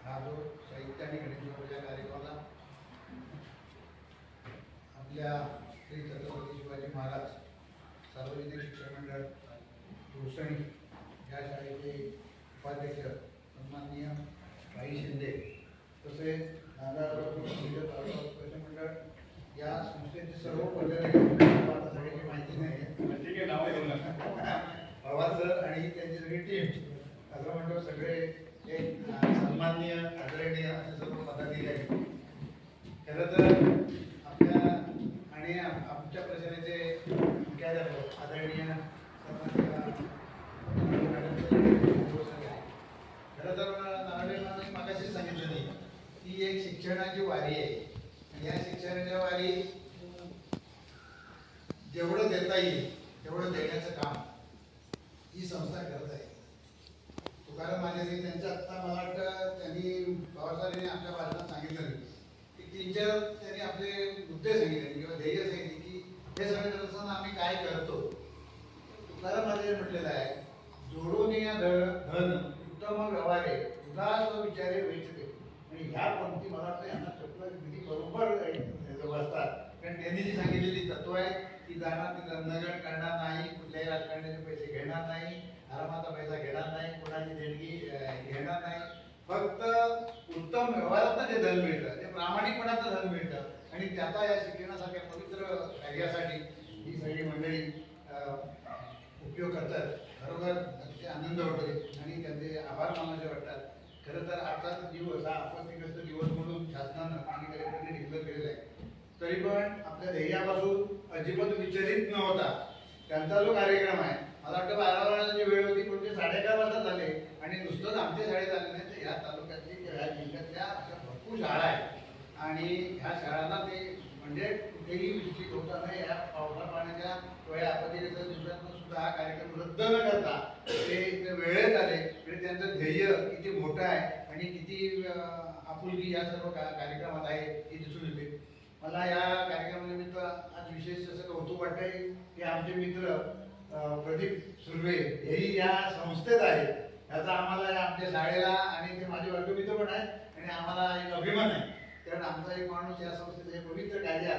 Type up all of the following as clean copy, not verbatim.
हा जो साहित्य आणि गणेशोत्सवाच्या कार्यक्रमाला आपल्या श्री छत्रपती शिवाजी महाराज सार्वजनिक शिक्षण मंडळ भूषणी या शाळेचे उपाध्यक्ष सन्माननीय भाई शिंदे तसेच शिक्षण मंडळ या संस्थेचे सर्व सगळ्याची माहिती नाही पवार सर आणि त्यांची सगळी टीम असं म्हणतो सगळे एक सन्माननीय आदरणीय असे सर्व पदाधिकारी खरं तर आपल्या आणि आमच्या प्रशासनाचे मुख्याध्यापक आदरणीय खरं तर नारायण मागाशी सांगितलं नाही ती एक शिक्षणाची वारी आहे. या शिक्षणाच्या वारी जेवढं देता येईल तेवढं देण्याचं काम ही संस्था करत आहे. तुकाराम महाराजांनी त्यांच्या आत्ता मला वाटतं त्यांनी पवारसाहेबांनी आपल्या भाषणात सांगितलं की त्यांनी आपले मुद्दे सांगितले किंवा ध्येय सांगितले की हे सगळं करत असताना आम्ही काय करतो. तुकाराम महाराजांनी म्हटलेलं आहे जोडून या धन उत्तम व्यवहारे उदास विचारे वेचते. आणि ह्या पंक्ती मला वाटतं यांना चपला किती बरोबर बसतात. कारण त्यांनी जी सांगितलेली तत्व आहे की जाणार ती दंडगट करणार नाही, कुठल्याही राजकारण्याचे पैसे घेणार नाही, आरामाचा पैसा घेणार नाही, कोणाची देणगी घेणार नाही, फक्त उत्तम व्यवहारात जे धन मिळतं ते प्रामाणिकपणाचं धन मिळतं. आणि त्याचा या शिक्षणासारख्या पवित्र कार्यासाठी ही सगळी मंडळी उपयोग करतात. बरोबर ते आनंद होतोय आणि त्यांचे आभार मानायचे वाटतात. खरं तर आजचा दिवस हा आपत्तीग्रस्त दिवस म्हणून शासनानं आणि कलेक्टरने डिक्लेअर केलेला आहे. तरी पण आपल्या ध्येयापासून अजिबात विचलित न होता त्यांचा जो कार्यक्रम आहे मला वाटतं 12 वाजताची वेळ होती पण ते 11:30 वाजता झाले. आणि नुसतंच आमच्या शाळेत आले नाही तर ह्या तालुक्यातली ह्या जिल्ह्यातल्या अशा भरपूर शाळा आहेत आणि ह्या शाळांना ते म्हणजे कुठेही विचलित होता नाही. या पावसा पाण्याच्या किंवा आपत्तीच्या दिवसातून सुद्धा हा कार्यक्रम रद्द न करता ते वेळेत आले. म्हणजे त्यांचं ध्येय किती मोठं आहे आणि किती आपुलकी या सर्व कार्यक्रमात आहे हे दिसून येते. मला या कार्यक्रमानिमित्त आज विशेष असं कौतुक वाटतंय की आमचे मित्र प्रदीप सुर्वे हेही या संस्थेत आहेत. याचा आम्हाला आमच्या शाळेला आणि ते माझे वर्गमित्र पण आहेत आणि आम्हाला एक अभिमान आहे. कारण आमचा एक माणूस या संस्थेत हे पवित्र कार्याला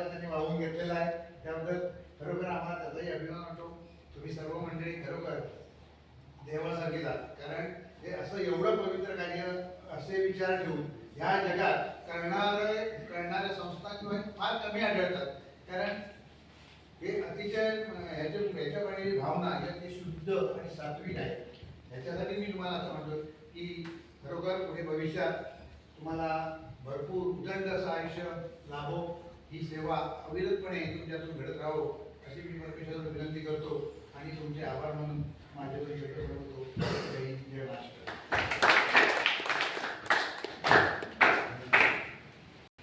त्यांनी वाहून घेतलेला आहे. त्याबद्दल खरोखर आम्हाला त्याचाही अभिमान वाटतो. तुम्ही सर्व मंडळी खरोखर देवासारखी जात. कारण हे असं एवढं पवित्र कार्य असे विचार ठेवून या जगात करणाऱ्या संस्था किंवा फार कमी आढळतात. कारण हे अतिशय ह्याच्याकडे भावना ही शुद्ध आणि सात्विक आहे. ह्याच्यासाठी मी तुम्हाला असं म्हणतो की खरोखर पुढे भविष्यात तुम्हाला भरपूर उदंड असं आयुष्य लाभो. ही सेवा अविरतपणे तुमच्यातून घडत राहो अशी मी परमेश्वराला विनंती करतो आणि तुमचे आभार म्हणून माझ्याकडे